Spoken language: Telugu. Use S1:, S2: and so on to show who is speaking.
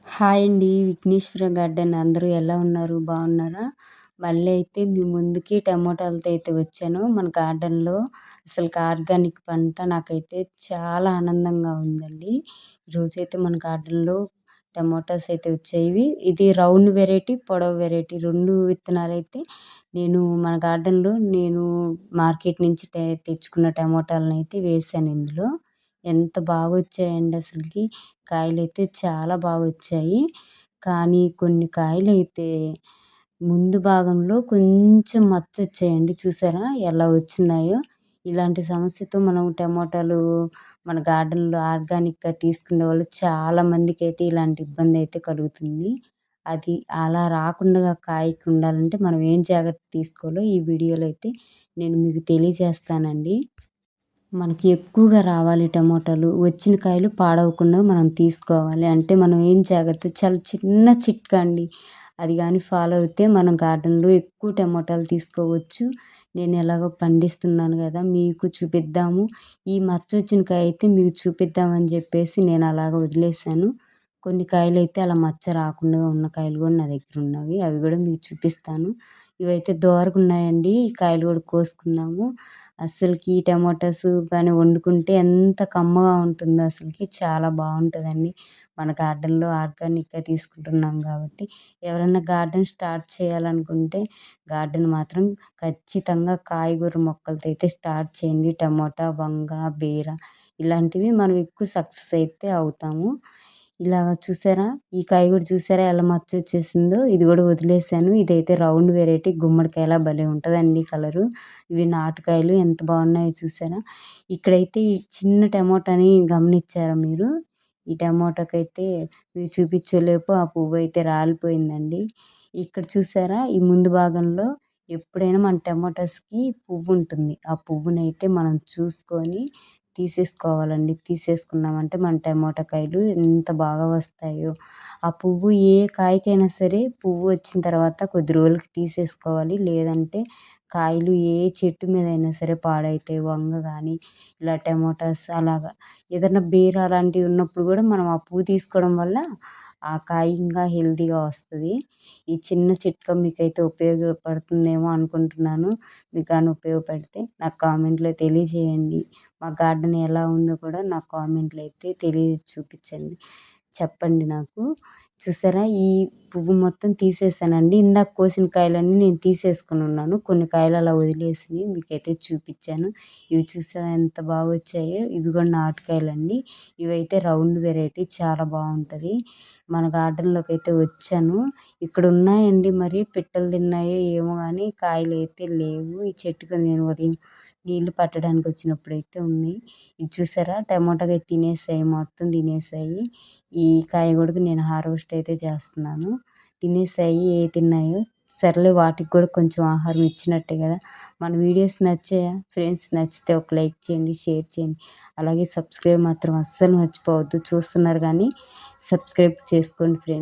S1: హాయ్ అండి. విఘ్నేశ్వర గార్డెన్ అందరూ ఎలా ఉన్నారు? బాగున్నారా? మళ్ళీ అయితే మీ ముందుకి టమోటాలతో అయితే వచ్చాను. మన గార్డెన్‌లో అసలుకి ఆర్గానిక్ పంట నాకైతే చాలా ఆనందంగా ఉందండి. ఈరోజైతే మన గార్డెన్‌లో టమోటాస్ అయితే వచ్చాయి. ఇది రౌండ్ వెరైటీ, పొడవు వెరైటీ 2 విత్తనాలైతే మన గార్డెన్‌లో మార్కెట్ నుంచి తెచ్చుకున్న టమోటాలనైతే వేశాను ఇందులో. ఎంత బాగొచ్చాయండి అసలకి. కాయలైతే చాలా బాగొచ్చాయి. కానీ కొన్ని కాయలైతే ముందు భాగంలో కొంచెం మచ్చొచ్చాయండి. చూసారా ఎలా వచ్చున్నాయో? ఇలాంటి సమస్యతో మనం టమోటాలు మన గార్డెన్‌లో ఆర్గానిక్‌గా తీసుకునేవాళ్ళు చాలా మందికైతే ఇలాంటి ఇబ్బందయితే కలుగుతుంది. అది అలా రాకుండా కాయకి ఉండాలంటే మనం ఏం జాగ్రత్త తీసుకోవాలో ఈ వీడియోలో అయితే నేను మీకు తెలియజేస్తానండి. మనకి ఎక్కువగా రావాలి టమోటాలు. వచ్చిన కాయలు పాడవకుండా మనం తీసుకోవాలి. అంటే మనం ఏం జాగ్రత్త చాలా చిన్న చిట్కా అండి. అది గాని ఫాలో అయితే మనం గార్డెన్‌లో ఎక్కువ టమోటాలు తీసుకోవచ్చు. నేను ఎలాగో పండిస్తున్నాను గదా! మీకు చూపిద్దాము. ఈ మచ్చొచ్చిన కాయ అయితే మీకు చూపిద్దామని జెప్పేసి నేను అలాగ వదిలేసాను. కొన్ని కాయలైతే అలా మచ్చ రాకుండా ఉన్న కాయలు గూడా నా దగ్గరున్నవి. అవి గూడా మీకు చూపిస్తాను. ఇవైతే దోరగున్నాయండి. ఈ కాయలు గూడా కోసుకుందాము. అస్సలకి ఈ టమాటాసు గాని వండుకుంటే ఎంత కమ్మగా ఉంటుందో అసలకి చాలా బావుంటదండి. మన గార్డెన్‌లో ఆర్గానిక్‌గా తీసుకుంటున్నాం గాబట్టి, ఎవరైనా గార్డెన్ స్టార్ట్ చేయాలనుకుంటే గార్డెన్ మాత్రం ఖచ్చితంగా కాయగూర మొక్కలతో అయితే స్టార్ట్ చేయండి. టమోటా, వంగ, బీర ఇలాంటివి మనం ఎక్కువ సక్సెస్ అయితే అవుతాము. ఇలాగ చూసారా? ఈ కాయ గూడా చూసారా ఎలా మచ్చొచ్చేసిందో? ఇది గూడా వదిలేసాను. ఇదైతే రౌండ్ వెరైటీ గుమ్మడికాయలా భలే ఉంటదండి కలరు. ఇవి నాటుకాయలు ఎంత బాగున్నాయో చూసారా? ఇక్కడైతే ఈ చిన్న టమోటాని గమనిచ్చారా మీరు? ఈ టమోటాకైతే మీకు చూపిచ్చేలోపు ఆ పువ్వయితే రాలిపోయిందండి. ఇక్కడ చూసారా? ఈ ముందు భాగంలో ఎప్పుడైనా మన టమోటాస్‌కి పువ్వుంటుంది. ఆ పువ్వునైతే మనం చూసుకొని తీసేసుకోవాలండి. తీసేసుకున్నామంటే మన టమోటా కాయలు ఎంత బాగా వస్తాయో. ఆ పువ్వు ఏ కాయకైనా సరే పువ్వు వచ్చిన తర్వాత కొద్ది రోజులకి తీసేసుకోవాలి. లేదంటే కాయలు ఏ చెట్టు మీదైనా సరే పాడైతాయి. వంగ గానీ, ఇలా టమోటాస్ అలాగా ఏదన్నా బీర అలాంటివి ఉన్నప్పుడు గూడా మనం ఆ పువ్వు తీసుకోవడం వల్ల ఆ కాయ ఇంకా హెల్తీగా వస్తది. ఈ చిన్న చిట్కా మీకైతే ఉపయోగపడుతుందేమో అనుకుంటున్నాను. మీకు గాని ఉపయోగపడితే నాకు కామెంట్‌లో తెలియజేయండి. మా గార్డెన్ ఎలా ఉందో కూడా నాకు కామెంట్‌లో అయితే చూపిచ్చండి. చెప్పండి నాకు. చూసారా? ఈ పువ్వు మొత్తం తీసేసానండి. ఇందాక కోసిన కాయలన్నీ నేను తీసేసుకొనున్నాను. కొన్ని కాయలు అలా వదిలేసి మీకైతే చూపిచ్చాను. ఇవి చూసారా ఎంత బాగొచ్చాయో? ఇవి కూడా నాటుకాయలండి. ఇవైతే రౌండ్ వెరైటీ చాలా బావుంటది. మన గార్డెన్‌లోకైతే వచ్చాను. ఇక్కడున్నాయండి మరి పిట్టలు తిన్నాయో ఏమో గానీ కాయలైతే లేవు. ఈ చెట్టుకి నేను ఉదయం నీళ్లు పట్టడానికొచ్చినప్పుడైతే ఉన్నాయి. ఇది చూసారా? టమోటాకాయ తినేసాయి. మొత్తం తినేసాయి. ఈ కాయ గూడా నేను హార్వెస్ట్ అయితే చేస్తున్నాను. తినేసాయి ఏయి తిన్నాయో. సర్లే వాటికి కూడా కొంచెం ఆహారం ఇచ్చినట్టే గదా! మన వీడియోస్ నచ్చాయా? ఫ్రెండ్స్ నచ్చితే ఒక లైక్ చేయండి, షేర్ చేయండి. అలాగే సబ్స్క్రైబ్ మాత్రం అస్సలు మర్చిపోవద్దు. చూస్తున్నారు గానీ సబ్స్క్రైబ్ చేసుకోండి ఫ్రెండ్స్.